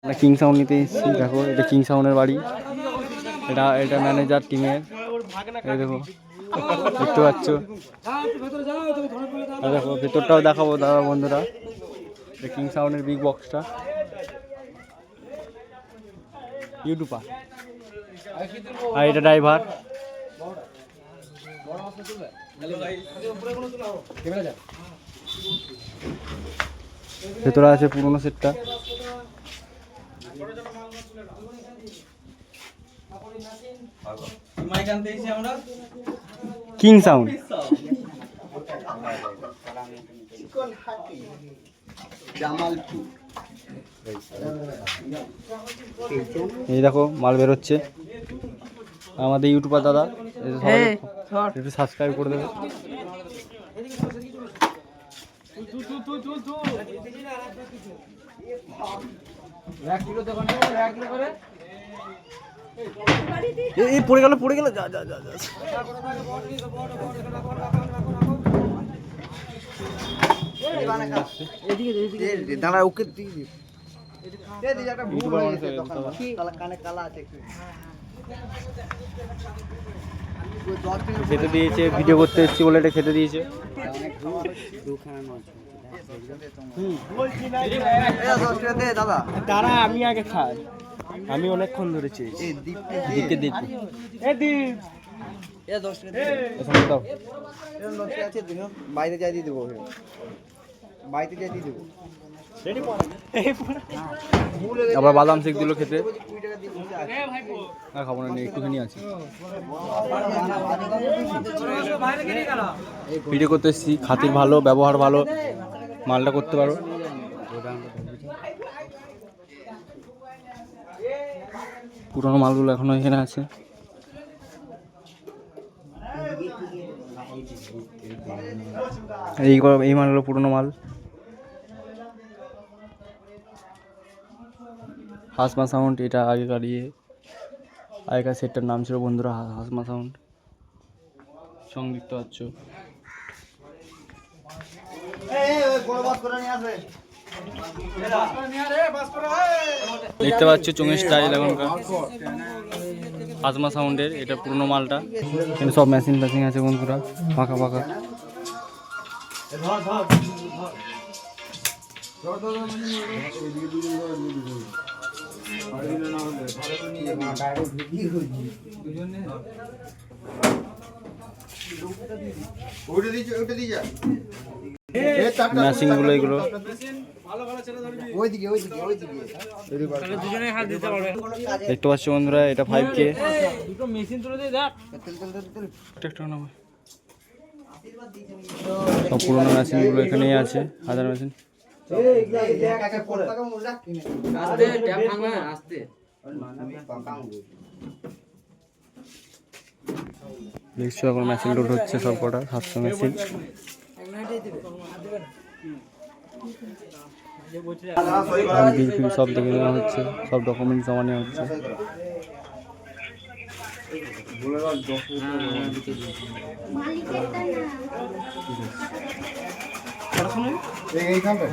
আমরা king sound নিতে এসেছি। দেখো এটা কিং সাউন্ডের বাড়ি, এটা ম্যানেজার টিমের। এই দেখো দেখতে পাচ্ছ, দেখো ভেতরটাও দেখাবো দাদা বন্ধুরা। কিং সাউন্ডের বিগ বক্সটা ইউটিউবার, আর এটা ড্রাইভার। ভেতরে আছে পুরোনো সেটটা। কিং সাউন্ড এই দেখো মাল বেরোচ্ছে। আমাদের ইউটিউবার দাদা, একটু সাবস্ক্রাইব করে দেবে। এই পড়ে গেল যা যা যা যা। দাঁড়া ওকে খেতে দিয়েছে, ভিডিও করতে এসেছি বলে এটা খেতে দিয়েছে। দাঁড়া আমি আগে খাই, আমি অনেকক্ষণ ধরে চেয়েছি। বাইরে যাই দিয়ে দেবো, বাড়িতে যাই দিয়ে দেবো। আবার বাদাম শেক দিল খেতে, খাবো না, একটুখানি আছে। ভিডিও করতে এসেছি, খাতির ভালো, ব্যবহার ভালো, মালটা করতে পারো। পুরোনো মালগুলো এখনো এখানে আছে। এই মালগুলো পুরোনো মাল। হাসমা সাউন্ড, এটা আগেকার সেটটার নাম ছিল বন্ধুরা হাসমা সাউন্ড। সঙ্গে দেখতে পাচ্ছ, দেখতে পাচ্ছ চোঙের স্টাইল এখনকার হাসমা সাউন্ডের। এটা পুরোনো মালটা, কিন্তু সব মেশিন আছে বন্ধুরা, ফাঁকা ফাঁকা। মেশিন গুলো এগুলো দেখতে পাচ্ছ বন্ধুরা, এটা 5K। সব পুরোনো মেশিন গুলো এখানেই আছে, হাজার মেশিন। দেখছো এখন মেশিন লোড হচ্ছে, সব কটা 700 মেশিন। বিল সব দেখে নেওয়া হচ্ছে, সব ডকুমেন্ট জমা নেওয়া হচ্ছে। এইখানটা